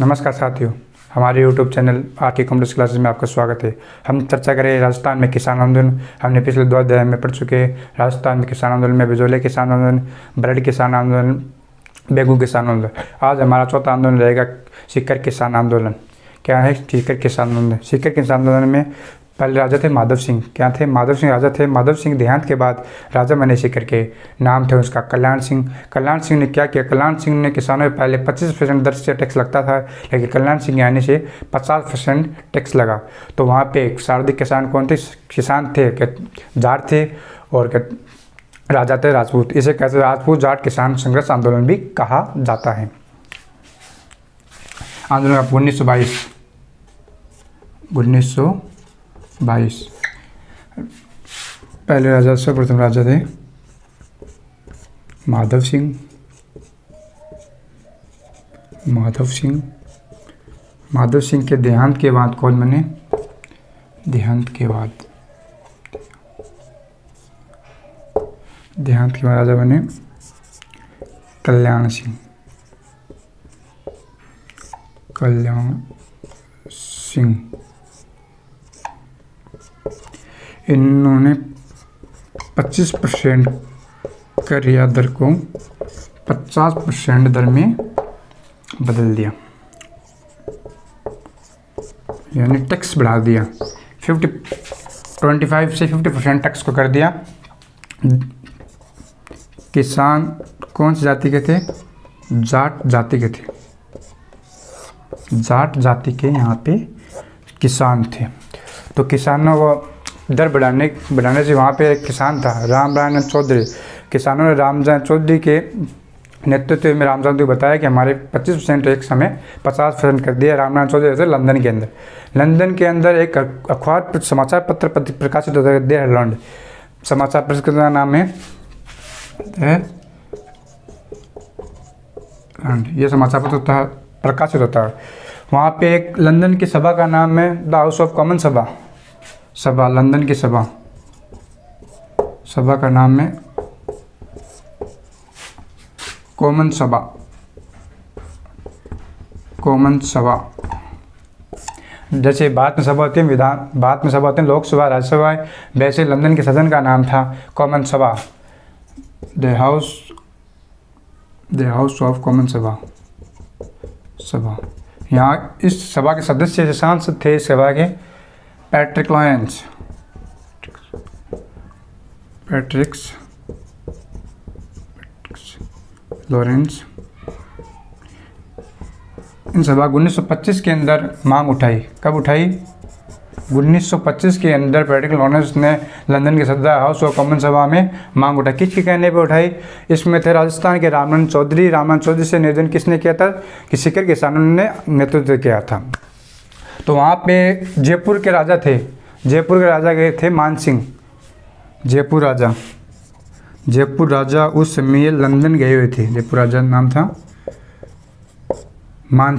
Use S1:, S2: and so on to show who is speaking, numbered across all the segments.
S1: नमस्कार साथियों, हमारे YouTube channel RK commerce classes में आपका स्वागत है। हम चर्चा करें राजस्थान में किसान आंदोलन। हमने पिछले 2 अध्याय में पढ़ चुके हैं। राजस्थान में किसान आंदोलन में बिजोले किसान आंदोलन, बरड किसान आंदोलन, बेगू किसान आंदोलन। आज हमारा चौथा आंदोलन रहेगा सीकर किसान आंदोलन। क्या है सीकर किसान आंदोलन? सीकर किसान आंदोलन में पहले राजा थे माधव सिंह। क्या थे? माधव सिंह राजा थे। माधव सिंह देहांत के बाद राजा बने सीकर के। नाम थे उसका कल्याण सिंह। कल्याण सिंह ने क्या किया? कल्याण सिंह ने किसानों पे पहले 25% दर से टैक्स लगता था, लेकिन कल्याण सिंह के आने से 50% टैक्स लगा। तो वहाँ पे सर्वाधिक किसान कौन थे? किसान थे जाट थे और राजा थे राजपूत। इसे कहते राजपूत जाट किसान संघर्ष आंदोलन भी कहा जाता है। आंदोलन का 1922 पहले राजा सर्वप्रथम राजा थे माधव सिंह। माधव सिंह के देहांत के बाद कौन बने? देहांत के बाद राजा बने कल्याण सिंह। इन्होंने 25% कर रियायत दर को 50% दर में बदल दिया, यानी टैक्स बढ़ा दिया। 25 से 50% टैक्स को कर दिया। किसान कौन सी जाति के थे? जाट जाति के थे। जाट जाति के यहाँ पे किसान थे। तो किसानों को दर बढ़ाने से वहाँ पे एक किसान था रामनारायण चौधरी। किसानों ने रामनारायण चौधरी के नेतृत्व में रामनारायण चौधरी बताया कि हमारे 25% टैक्स हमें 50% कर दिया। रामनारायण चौधरी थे लंदन के अंदर एक अखबार समाचार पत्र प्रकाशित होता है, द हेरल्ड। समाचार पत्र का नाम है ये समाचार पत्र प्रकाशित होता है। वहाँ पे एक लंदन की सभा का नाम है द हाउस ऑफ कॉमन सभा। लंदन की सभा का नाम है कॉमन सभा। जैसे भारत में सभा होती है लोकसभा, राज्यसभा, वैसे लंदन के सदन का नाम था कॉमन सभा, द हाउस ऑफ कॉमन सभा। यहाँ इस सभा के सदस्य सांसद थे इस सभा के पैट्रिक लॉरेंस। इन सभा 1925 के अंदर मांग उठाई। कब उठाई? 1925 के अंदर पैट्रिक लॉरेंस ने लंदन के सदर हाउस ऑफ कॉमन सभा में मांग उठाई। किसके कहने पर उठाई? इसमें थे राजस्थान के रामनारायण चौधरी से निवेदन किसने किया था? कि सीकर किसानों ने नेतृत्व किया था। तो वहाँ पे जयपुर के राजा गए थे मान सिंह। जयपुर राजा उस समय लंदन गए हुए थे। जयपुर राजा नाम था मान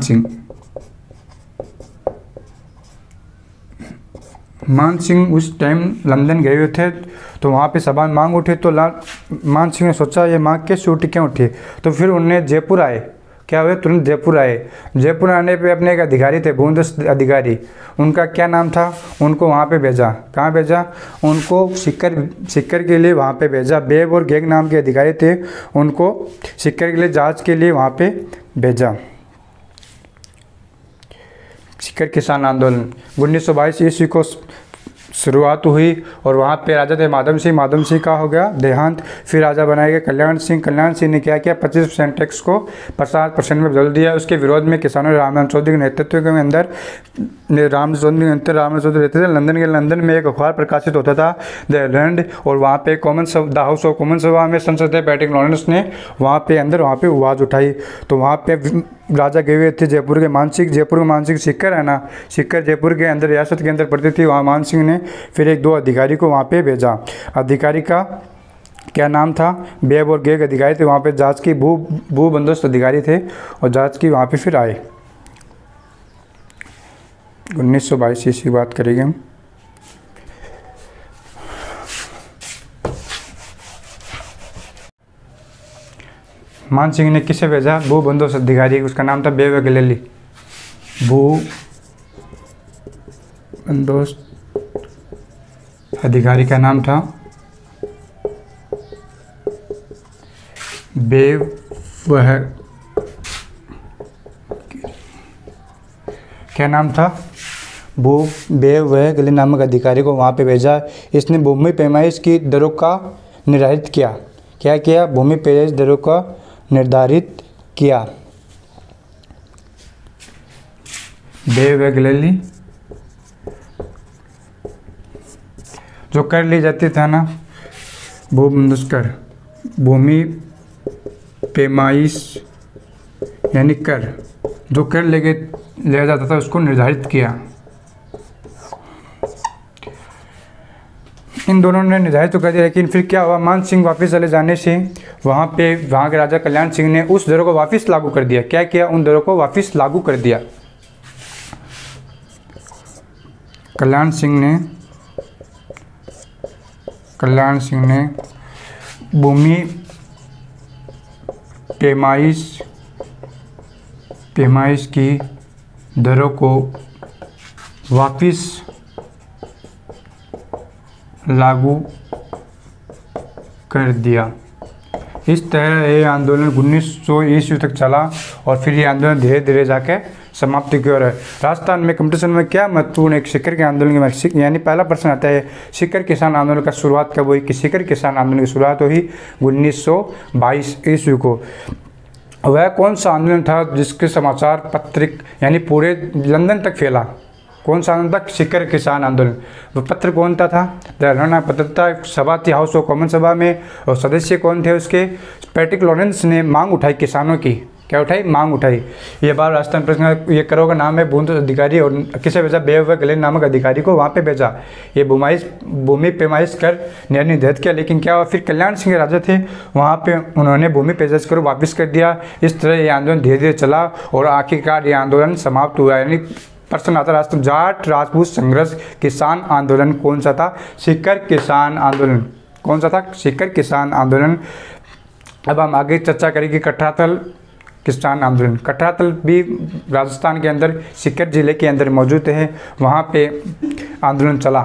S1: सिंह उस टाइम लंदन गए हुए थे। तो वहाँ पे सभा में मांग उठी। तो मान सिंह ने सोचा ये मांग कैसे उठी, क्यों उठी? तो फिर उन्हें जयपुर आए। क्या हुए? तुरंत जयपुर आए। जयपुर आने पे अपने एक अधिकारी थे भूमदस्त अधिकारी, उनका क्या नाम था? उनको वहाँ पे भेजा। कहाँ भेजा? उनको सीकर के लिए वहाँ पे भेजा। बेब और गेग नाम के अधिकारी थे, उनको सीकर के लिए जांच के लिए वहाँ पे भेजा। सीकर किसान आंदोलन 1922 ईस्वी को शुरुआत हुई और वहाँ पे राजा थे माधव सिंह का हो गया देहांत। फिर राजा बनाए गए कल्याण सिंह ने क्या किया? 25% टैक्स को 50% में बदल दिया। उसके विरोध में किसानों ने रामनारायण चौधरी के नेतृत्व के अंदर रामनारायण चौधरी रहते थे लंदन में एक अखबार प्रकाशित होता था द हेरल्ड। और वहाँ पे द हाउस ऑफ कॉमन सभा में संसद पैट्रिक लॉरेंस ने वहाँ पे आवाज़ उठाई। तो वहाँ पे राजा गए हुए थे जयपुर के मानसिंह सीकर है ना, सीकर जयपुर के अंदर रियासत के अंदर पड़ती थी। वहाँ मान सिंह ने फिर 1-2 अधिकारी को वहाँ पे भेजा। अधिकारी का क्या नाम था? बेब और गेग अधिकारी थे। वहाँ पे जांच की भू बंदोबस्त अधिकारी थे और जांच की वहाँ पे फिर आए। 1922 ईस्वी की बात करेंगे हम। मान सिंह ने किसे भेजा? भू बंदोबस्त अधिकारी, उसका नाम था बेब गलेली। भू बंदोबस्त अधिकारी का नाम था वह क्या नाम था? बेवहगली नामक अधिकारी को वहाँ पे भेजा। इसने भूमि पैमाइश की दरों का निर्धारित किया। क्या किया? भूमि पैमाइश दरों का निर्धारित किया। बेवहगली जो कर ली जाती था ना, भूबंदोबस्त कर, भूमि पैमाइश यानी कर, जो कर लिया जाता था उसको निर्धारित किया। इन दोनों ने निर्धारित तो कर दिया, लेकिन फिर क्या हुआ? मान सिंह वापस चले जाने से वहाँ के राजा कल्याण सिंह ने उस दरों को वापस लागू कर दिया। क्या किया? उन दरों को वापस लागू कर दिया। कल्याण सिंह ने भूमि पैमाइश की दरों को वापस लागू कर दिया। इस तरह ये आंदोलन 1900 ईस्वी तक चला और फिर ये आंदोलन धीरे धीरे जाके समाप्ति की ओर है। राजस्थान में कंपटीशन में क्या महत्वपूर्ण एक सीकर के आंदोलन के यानी पहला प्रश्न आता है, सीकर किसान आंदोलन का शुरुआत कब हुई? कि सीकर किसान आंदोलन की शुरुआत हुई 1922 ईस्वी को। वह कौन सा आंदोलन था जिसके समाचार पत्रिक यानी पूरे लंदन तक फैला? कौन सा आंदोलन था? सीकर किसान आंदोलन। वो पत्र कौन था? द हरियाणा पत्रकारिता सभा थी, हाउस ऑफ कॉमन सभा में, और सदस्य कौन थे उसके? पैट्रिक लॉरेंस ने मांग उठाई किसानों की। क्या उठाई? मांग उठाई। ये बार राजस्थान प्रश्न, ये करो का नाम है बूंद अधिकारी, और किसे भेजा? बेवहगली नामक अधिकारी को वहाँ पे भेजा। ये भूमि पैमाइश कर निर्धारित किया। लेकिन क्या हुआ? फिर कल्याण सिंह राजा थे, वहाँ पे उन्होंने भूमि पैमाइश कर वापस कर दिया। इस तरह ये आंदोलन धीरे धीरे चला और आखिरकार ये आंदोलन समाप्त हुआ। यानी प्रश्न आता राष्ट्र जाट राजपूत संघर्ष किसान आंदोलन कौन सा था? सीकर किसान आंदोलन। कौन सा था? सीकर किसान आंदोलन। अब हम आगे चर्चा करेंगे कटरातल किसान आंदोलन। कटरातल भी राजस्थान के अंदर सीकर जिले के अंदर मौजूद है, वहाँ पे आंदोलन चला।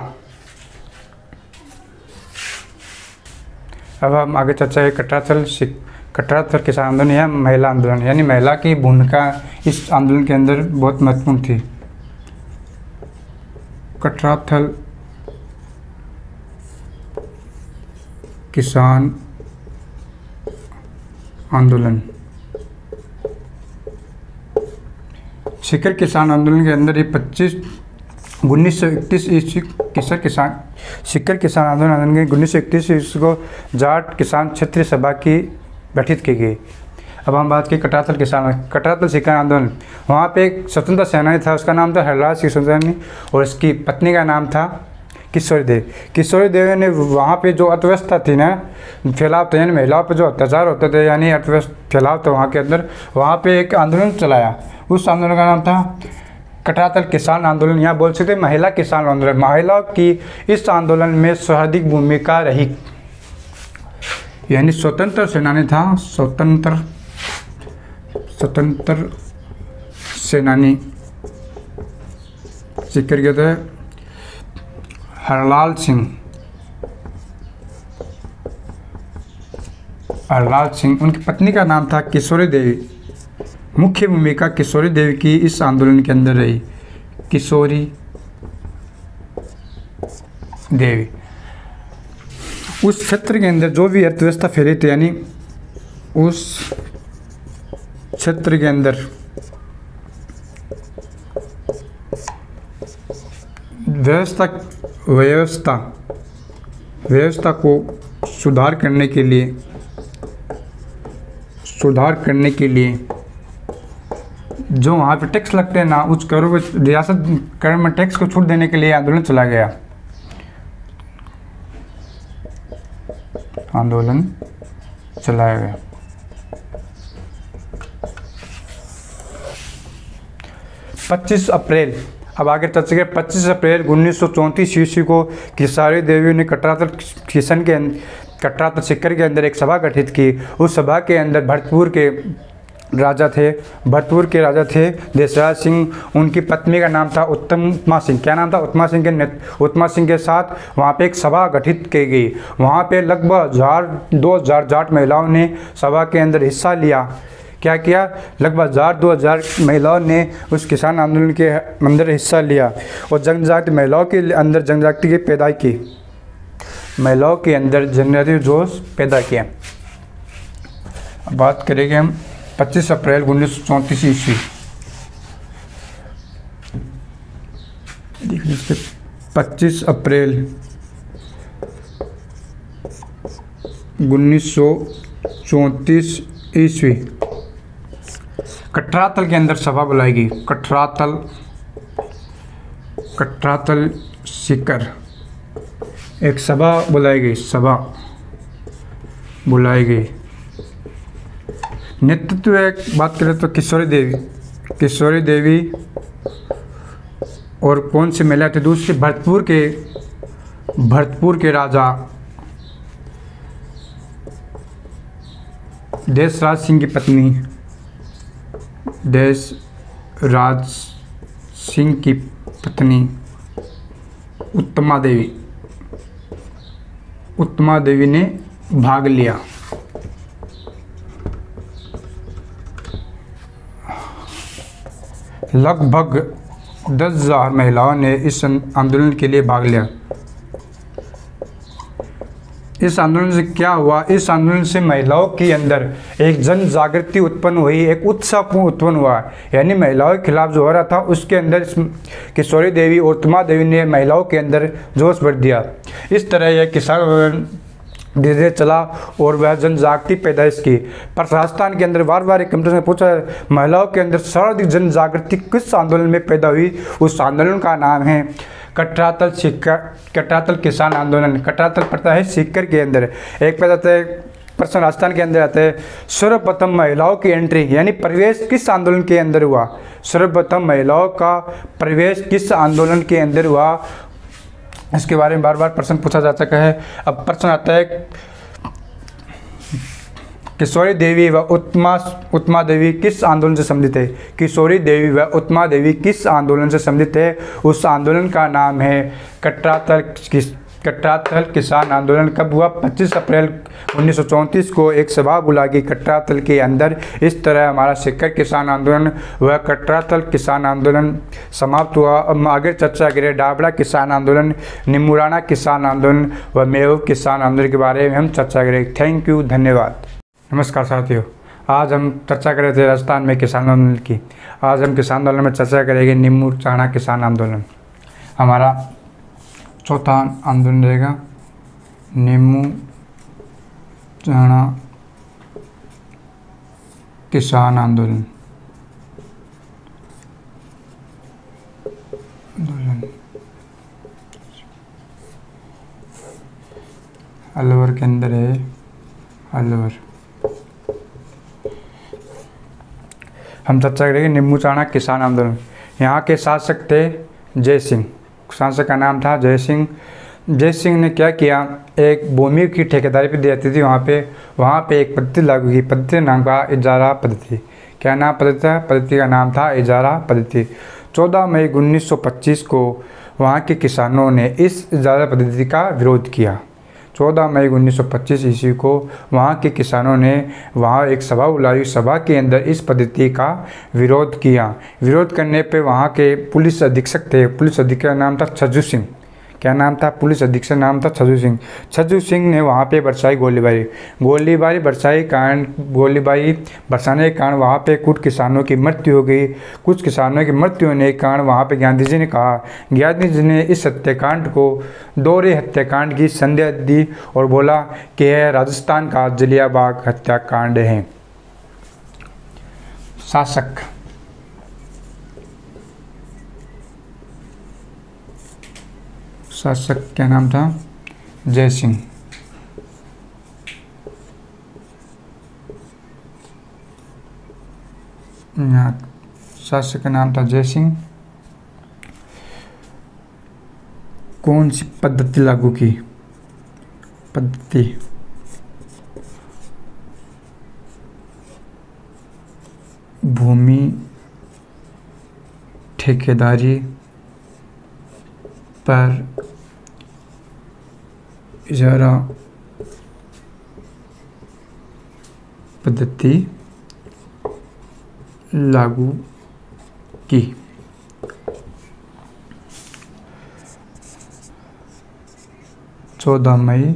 S1: अब हम आगे चर्चा है कटरातल किसान आंदोलन या महिला आंदोलन, यानी महिला की भूमिका इस आंदोलन के अंदर बहुत महत्वपूर्ण थी। कटरातल किसान आंदोलन। सीकर किसान आंदोलन के अंदर ये 1931 ईस्वी सीकर किसान आंदोलन के 1931 ईस्वी को जाट किसान क्षेत्रीय सभा की गठित की गई। अब हम बात की कटरातल सीकर आंदोलन। वहाँ पे एक स्वतंत्रता सेनानी था, उसका नाम था हरलाल सिंह सुंदरानी, और इसकी पत्नी का नाम था किशोरी देवी। किशोरी देवी ने वहाँ पे जो अर्थव्यवस्था थी ना, फैलाव था, यानी महिलाओं पर जो अत्याचार होते थे, यानी अर्थव्यवस्था फैलाव था वहाँ के अंदर, वहाँ पे एक आंदोलन चलाया। उस आंदोलन का नाम था कटरातल किसान आंदोलन, यहाँ बोल सकते महिला किसान आंदोलन। महिलाओं की इस आंदोलन में सर्वाधिक भूमिका रही, यानी स्वतंत्र सेनानी था, स्वतंत्र सेनानी सीकर के थे हरलाल सिंह। उनकी पत्नी का नाम था किशोरी देवी। मुख्य भूमिका किशोरी देवी की इस आंदोलन के अंदर रही। किशोरी देवी उस क्षेत्र के अंदर जो भी अर्थव्यवस्था फैली थी, यानी उस क्षेत्र के अंदर व्यवस्था को सुधार करने के लिए जो वहाँ पे टैक्स लगते हैं ना, उस करों को रियासत कर में टैक्स को छूट देने के लिए आंदोलन चलाया गया। आंदोलन चलाया गया। 25 अप्रैल, अब आगे चर्चा करें। 25 अप्रैल 1934 ईस्वी को किशोरी देवी ने कटरातल सीकर के अंदर एक सभा गठित की। उस सभा के अंदर भरतपुर के राजा थे, भरतपुर के राजा थे देसराज सिंह। उनकी पत्नी का नाम था उत्तमा सिंह। क्या नाम था? उत्तमा सिंह के साथ वहाँ पे एक सभा गठित की गई। वहाँ पे लगभग 1000-2000 जाट महिलाओं ने सभा के अंदर हिस्सा लिया। क्या किया? लगभग 1000-2000 महिलाओं ने उस किसान आंदोलन के अंदर हिस्सा लिया और जनजाति महिलाओं के अंदर जनजाति की पैदा की, महिलाओं के अंदर जनजाति जोश पैदा किया। अब बात करेंगे हम 25 अप्रैल 1934 ईस्वी। देखिए 25 अप्रैल 1934 ईस्वी कटरातल के अंदर सभा बुलाई गई। कटरातल सीकर एक सभा बुलाई गई। नेतृत्व एक बात करें तो किशोरी देवी और कौन सी महिला थे? दूसरी भरतपुर के राजा देसराज सिंह की पत्नी, देसराज सिंह की पत्नी उत्तमा देवी ने भाग लिया। लगभग 10,000 महिलाओं ने इस आंदोलन के लिए भाग लिया। इस आंदोलन से क्या हुआ? इस आंदोलन से महिलाओं के अंदर एक जन जागृति उत्पन्न हुई, एक उत्साह उत्पन्न हुआ। यानी महिलाओं के खिलाफ जो हो रहा था उसके अंदर किशोरी देवी और उत्तमा देवी ने महिलाओं के अंदर जोश भर दिया। इस तरह यह किसान आंदोलन धीरे धीरे चला और वह जन जागृति पैदाइश की। पर राजस्थान के अंदर बार बार एक कंप्यूटर में पूछा महिलाओं के अंदर सर्वाधिक जन जागृति किस आंदोलन में पैदा हुई? उस आंदोलन का नाम है कटरातल किसान आंदोलन। कटरातल पड़ता है सीकर के अंदर। एक पैदा आता है प्रश्न राजस्थान के अंदर आता है, सर्वप्रथम महिलाओं की एंट्री यानी प्रवेश किस आंदोलन के अंदर हुआ? सर्वप्रथम महिलाओं का प्रवेश किस आंदोलन के अंदर हुआ? इसके बारे में बार बार प्रश्न पूछा जा सका है। अब प्रश्न आता है किशोरी देवी व उत्तमा देवी किस आंदोलन से संबंधित है? किशोरी देवी व उत्तमा देवी किस आंदोलन से संबंधित है? उस आंदोलन का नाम है कटरातल किसान आंदोलन। कब हुआ? 25 अप्रैल 1934 को एक सभा बुलाई गई कटरातल के अंदर। इस तरह हमारा सीकर किसान आंदोलन व कटरातल किसान आंदोलन समाप्त हुआ। अब आगे चर्चा करें डाबड़ा किसान आंदोलन, निमुराना किसान आंदोलन व मेहू किसान आंदोलन के बारे में हम चर्चा करें। थैंक यू, धन्यवाद। नमस्कार साथियों, आज हम चर्चा कर रहे थे राजस्थान में किसान आंदोलन की। आज हम किसान आंदोलन में चर्चा करेंगे निमुराना किसान आंदोलन। हमारा चौथा आंदोलन रहेगा निमुराना किसान आंदोलन। अलवर के अंदर है, अलवर। हम चर्चा करेंगे निमुराना किसान आंदोलन। यहाँ के शासक थे जय सिंह। शासक का नाम था जय सिंह। जय सिंह ने क्या किया? एक भूमि की ठेकेदारी पे दी जाती थी। वहाँ पे एक पद्धति लागू की। पद्धति नाम का इजारा पद्धति। क्या नाम पद्धति था? पद्धति का नाम था इजारा पद्धति। 14 मई 1925 को वहाँ के किसानों ने इस इजारा पद्धति का विरोध किया। 14 मई 1925 ईस्वी को वहाँ के किसानों ने वहाँ एक सभा बुलाई। सभा के अंदर इस पद्धति का विरोध किया। विरोध करने पे वहाँ के पुलिस अधीक्षक थे। पुलिस अधीक्षक का नाम था छज्जू सिंह। क्या नाम था? पुलिस अधीक्षक नाम था छज्जू सिंह। छज्जू सिंह ने वहाँ पे बरसाई गोलीबारी बरसाने के कारण वहाँ पे कुछ किसानों की मृत्यु हो गई। कुछ किसानों की मृत्यु होने के कारण वहाँ पे गांधी जी ने इस हत्याकांड को दोहरे हत्याकांड की संज्ञा दी और बोला कि यह राजस्थान का जलियांवाला हत्याकांड है। शासक क्या नाम था? जय सिंह। यहाँ शासक का नाम था जय सिंह। कौन सी पद्धति लागू की? पद्धति भूमि ठेकेदारी पर इजारा पद्धति लागू की। 14 मई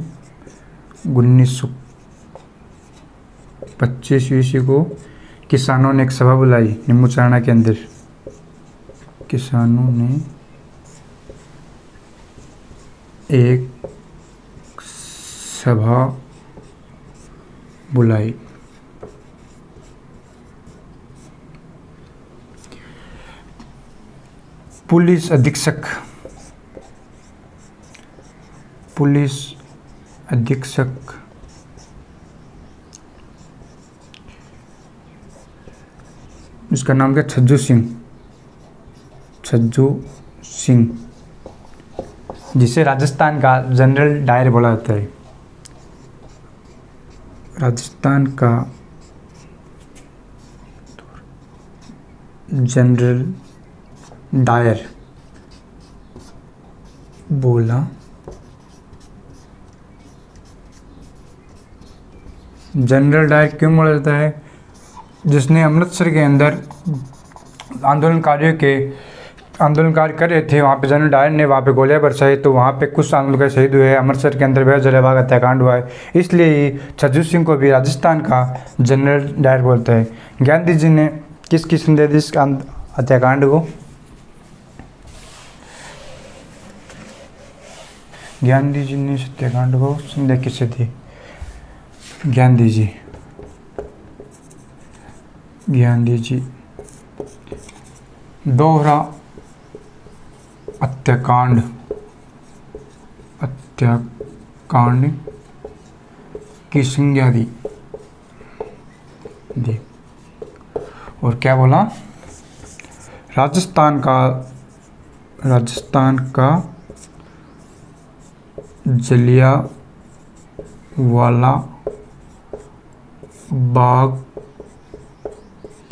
S1: 1925 ईस्वी को किसानों ने एक सभा बुलाई नीमूचाणा के अंदर। किसानों ने एक सभा बुलाई। पुलिस अधीक्षक इसका नाम क्या? छज्जू सिंह, जिसे राजस्थान का जनरल डायर बोला जाता है। राजस्थान का जनरल डायर बोला जनरल डायर क्यों बोला जाता है? जिसने अमृतसर के अंदर आंदोलनकारी कर रहे थे, वहाँ पे जनरल डायर ने वहाँ पे गोलियां बरसाई, तो वहाँ पे कुछ आंदोलनकारी शहीद हुए। अमृतसर के अंदर बेहद जलियांवाला हत्याकांड हुआ है, इसलिए ही छज्जू सिंह को भी राजस्थान का जनरल डायर बोलते हैं। गांधी जी ने किसकी संदेश दी इस हत्याकांड को? गांधी जी ने हत्याकांड को संदेश किससे दी? गांधी जी दोहरा हत्याकांड की संज्ञा दी। और क्या बोला? राजस्थान का जलियांवाला बाग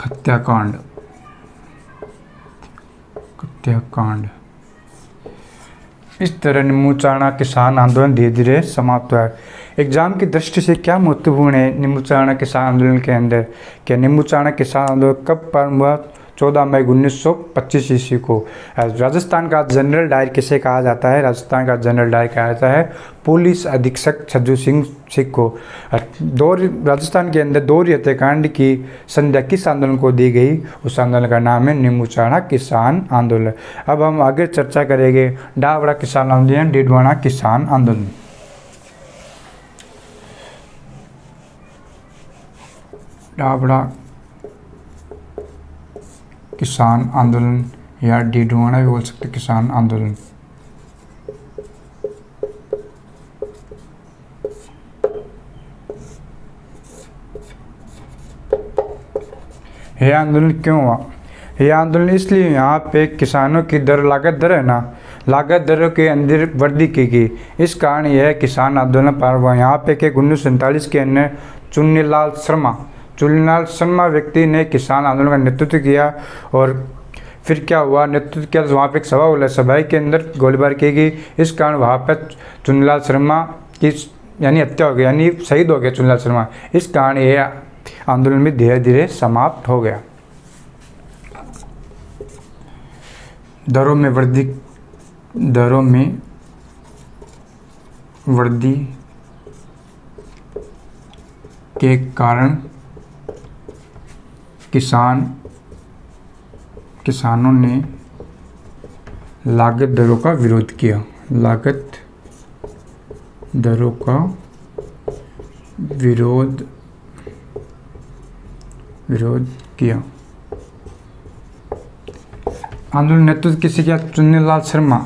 S1: हत्याकांड। इस तरह नीमूचाणा किसान आंदोलन धीरे धीरे समाप्त हुआ। एग्जाम की दृष्टि से क्या महत्वपूर्ण है नीमूचाणा किसान आंदोलन के अंदर? क्या नीमूचाणा किसान आंदोलन कब प्रारंभ हुआ? 14 मई 1925 ईस्वी को। राजस्थान का जनरल डायर किसे कहा जाता है? राजस्थान का जनरल डायर कहा जाता है पुलिस अधीक्षक छज्जू सिंह को। राजस्थान के अंदर दोहरी हत्याकांड की संज्ञा किस आंदोलन को दी गई? उस आंदोलन का नाम है नीमूचाणा किसान आंदोलन। अब हम आगे चर्चा करेंगे डाबड़ा किसान आंदोलन, डीडवाना किसान आंदोलन। डाबड़ा किसान आंदोलन या डीडवाना भी बोल सकते किसान आंदोलन। यह आंदोलन क्यों हुआ? यह आंदोलन इसलिए यहाँ पे किसानों की लागत दर है ना, लागत दरों के अंदर वृद्धि की गई, इस कारण यह किसान आंदोलन प्रारंभ हुआ। यहाँ पे के 1947 के अंदर चुन्नीलाल शर्मा व्यक्ति ने किसान आंदोलन का नेतृत्व किया। और फिर क्या हुआ? नेतृत्व किया तो वहाँ पे एक सभा हुई, सभा के अंदर गोलीबारी की गई, इस कारण वहाँ पर चुन्नीलाल शर्मा की यानी हत्या हो गई, यानी शहीद हो गया चुन्नीलाल शर्मा। इस कारण यह आंदोलन भी धीरे धीरे समाप्त हो गया। दरों में वृद्धि के कारण किसानों ने लागत दरों का विरोध किया। आंदोलन नेतृत्व किसी किया? चुन्नीलाल शर्मा।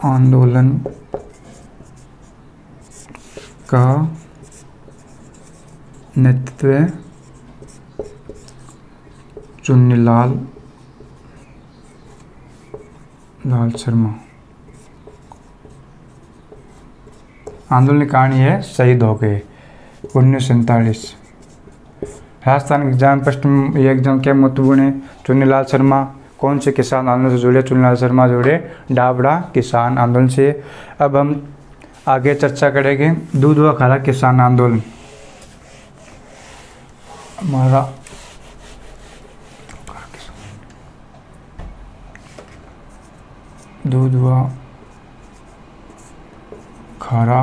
S1: आंदोलन का नेतृत्व चुन्नीलाल शर्मा। आंदोलन के कारण यह शहीद हो गए। 1947 राजस्थान एग्जाम प्रश्न, ये एग्जाम क्या महत्वपूर्ण है। चुन्नीलाल शर्मा कौन से किसान आंदोलन से जुड़े। चुन्नीलाल शर्मा जुड़े डाबड़ा किसान आंदोलन से। अब हम आगे चर्चा करेंगे दूध व खारा किसान आंदोलन। हमारा दूध व खारा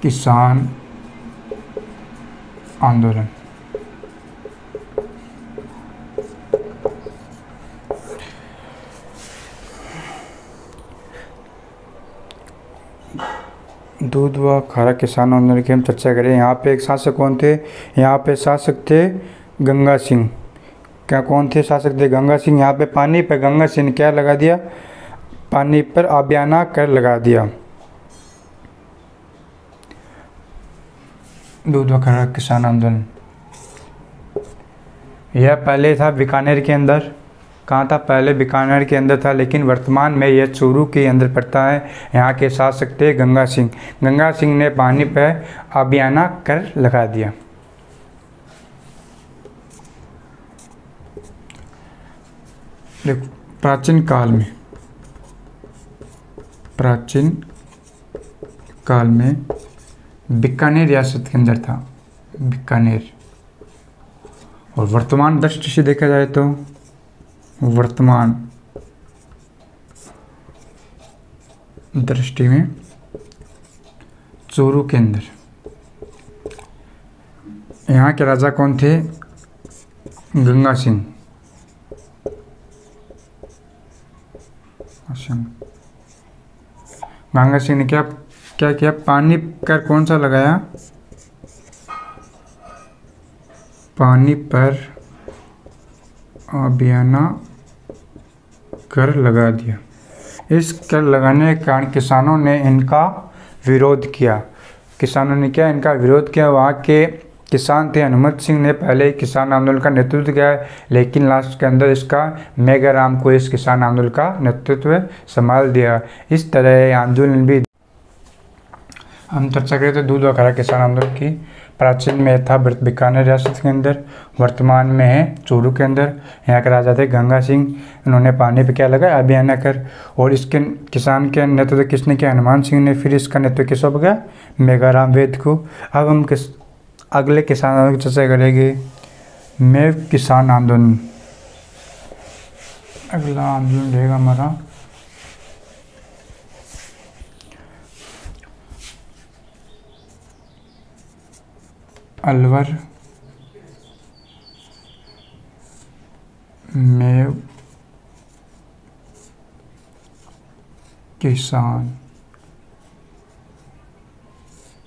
S1: किसान आंदोलन। दूध व खारा किसान आंदोलन की हम चर्चा करें। यहाँ पे एक शासक कौन थे। यहाँ पे शासक थे गंगा सिंह। क्या कौन थे शासक थे। गंगा सिंह। यहाँ पे पानी पर गंगा सिंह ने क्या लगा दिया, पानी पर आबियाना कर लगा दिया। दूध व खारा किसान आंदोलन यह पहले था बीकानेर के अंदर। कहाँ था, पहले बीकानेर के अंदर था, लेकिन वर्तमान में यह चूरू के अंदर पड़ता है। यहाँ के शासक थे गंगा सिंह। गंगा सिंह ने पानी पर आबियाना कर लगा दिया। देखो प्राचीन काल में बीकानेर रियासत के अंदर था, बीकानेर। और वर्तमान दृष्टि से देखा जाए तो वर्तमान दृष्टि में चूरू के अंदर। यहाँ के राजा कौन थे, गंगा सिंह। गंगा सिंह ने क्या किया, पानी कर कौन सा लगाया, पानी पर आबियाना कर लगा दिया। इस कर लगाने के कारण किसानों ने इनका विरोध किया। इनका विरोध किया। वहाँ के किसान थे हनुमत सिंह ने पहले किसान आंदोलन का नेतृत्व किया, लेकिन लास्ट के अंदर इसका मेघाराम को इस किसान आंदोलन का नेतृत्व संभाल दिया। इस तरह आंदोलन भी हम चर्चा करें तो दूध व खारा किसान आंदोलन की। प्राचीन में था बीकानेर रियासत के अंदर, वर्तमान में है चूरू के अंदर। यहाँ के राजा थे गंगा सिंह। इन्होंने पानी पे क्या लगा, आबियाना कर। और इसके किसान के नेतृत्व किसने किया, हनुमान सिंह ने। फिर इसका नेतृत्व किसको हो गया, मेघाराम वेद को। अब हम अगले किसान आंदोलन की चर्चा करेंगे। मेव किसान आंदोलन अगला आंदोलन रहेगा हमारा। अलवर मेव किसान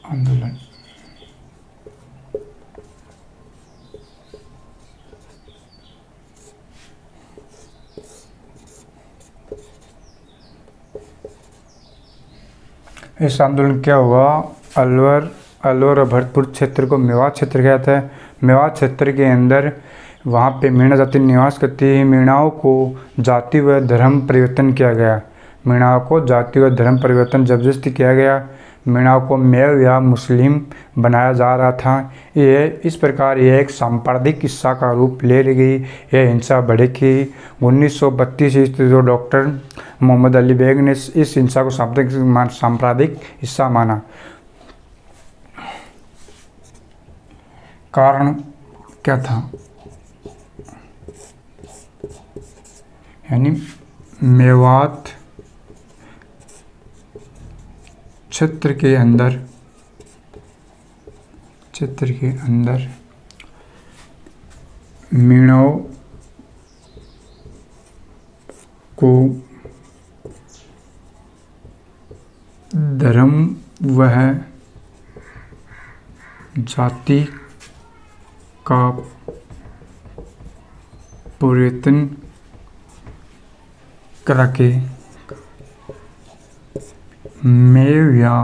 S1: आंदोलन। इस आंदोलन क्या हुआ, अलवर और भरतपुर क्षेत्र को मेवात क्षेत्र कहा जाता है। मेवात क्षेत्र के अंदर वहाँ पे मीणा जाति निवास करती है। मीणाओं को जाति व धर्म परिवर्तन किया गया। मीणाओं को जाति व धर्म परिवर्तन जबरदस्ती किया गया। मीणाओं को मेव या मुस्लिम बनाया जा रहा था। यह इस प्रकार यह एक सांप्रदायिक हिस्सा का रूप ले गई। यह हिंसा भड़की 1932 ईस्वी जो डॉक्टर मोहम्मद अली बेग ने इस हिंसा को सांप्रदायिक हिस्सा माना। कारण क्या था, यानी मेवात क्षेत्र के अंदर मीणाओं को धर्म व जाति का परिवर्तन करा के मेव या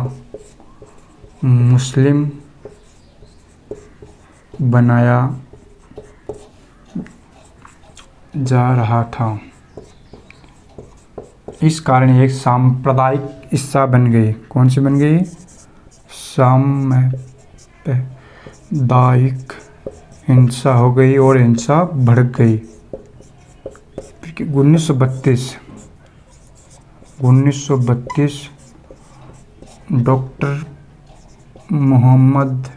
S1: मुस्लिम बनाया जा रहा था। इस कारण एक सांप्रदायिक हिस्सा बन गई। कौन सी बन गई, सांप्रदायिक हिंसा हो गई और हिंसा भड़क गई। 1932 डॉक्टर मोहम्मद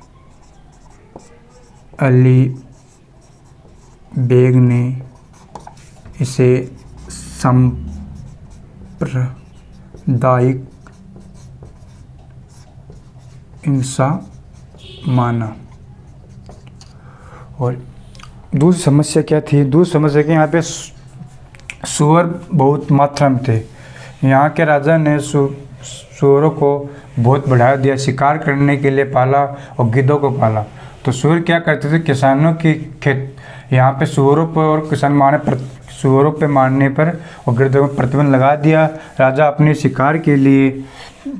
S1: अली बेग ने इसे सांप्रदायिक हिंसा माना। और दूसरी समस्या क्या थी? दूसरी समस्या कि यहाँ पे सूअर बहुत मात्रा में थे। यहाँ के राजा ने सूअरों को बहुत बढ़ावा दिया, शिकार करने के लिए पाला और गिद्धों को पाला। तो सूअर क्या करते थे, किसानों की खेत यहाँ पे सूअरों पर और सूअरों पे मारने पर और गिद्धों पर प्रतिबंध लगा दिया। राजा अपने शिकार के लिए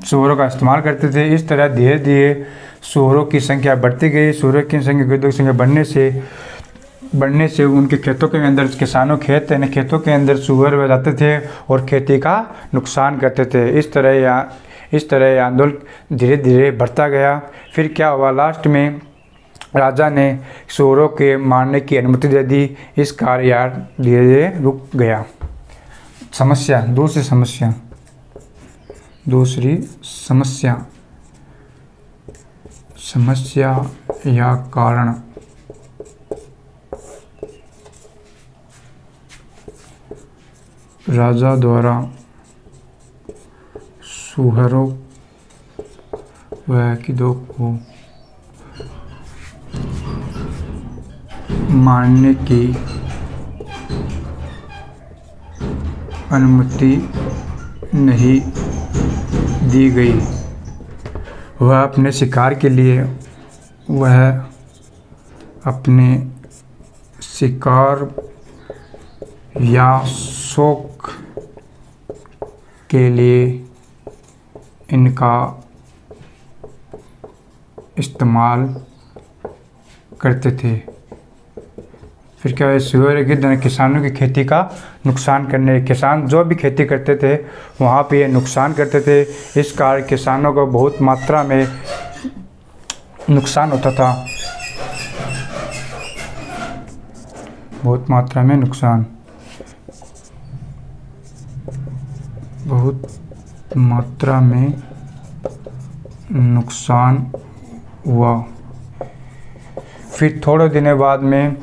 S1: सूअरों का इस्तेमाल करते थे। इस तरह धीरे धीरे सूअरों की संख्या बढ़ती गई। सूअरों की संख्या गिद्धों की संख्या बढ़ने से उनके खेतों के अंदर, खेतों के अंदर सूअर बह जाते थे और खेती का नुकसान करते थे। इस तरह आंदोलन धीरे धीरे बढ़ता गया। फिर क्या हुआ, लास्ट में राजा ने सूअरों के मारने की अनुमति दे दी। इस कार्य धीरे धीरे रुक गया। दूसरी समस्या या कारण। राजा द्वारा सूअरों व गिद्धों को मारने की अनुमति नहीं दी गई। वह अपने शिकार के लिए, या शौक के लिए इनका इस्तेमाल करते थे। फिर क्या है, सूअर गिद्ध किसानों की खेती का नुकसान करने, किसान जो भी खेती करते थे वहाँ पे ये नुकसान करते थे। इस कारण किसानों को बहुत मात्रा में नुकसान होता था, बहुत मात्रा में नुकसान हुआ। फिर थोड़े दिनों बाद में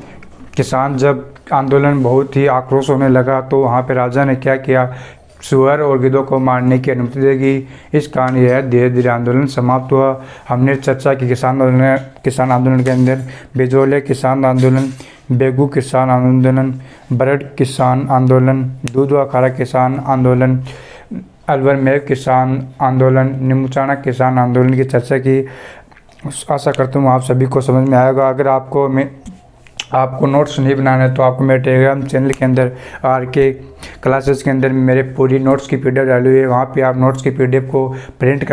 S1: किसान, जब आंदोलन बहुत ही आक्रोश होने लगा, तो वहाँ पे राजा ने क्या किया, सूअर और गिद्धों को मारने की अनुमति देगी। इस कारण यह धीरे धीरे आंदोलन समाप्त हुआ। हमने चर्चा की किसान आंदोलन के अंदर बेजोले किसान आंदोलन, बेगू किसान आंदोलन, बरड किसान आंदोलन, दूधवाखारा किसान आंदोलन, अलवर में किसान आंदोलन, निमुचाना किसान आंदोलन की चर्चा की। आशा करता हूँ आप सभी को समझ में आएगा। अगर आपको नोट्स नहीं बनाना है तो आपको मेरे टेलीग्राम चैनल के अंदर RK क्लासेस के अंदर मेरे पूरी नोट्स की PDF डाली हुई है। वहाँ पे आप नोट्स की PDF को प्रिंट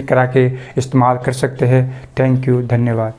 S1: करा के इस्तेमाल कर सकते हैं। थैंक यू, धन्यवाद।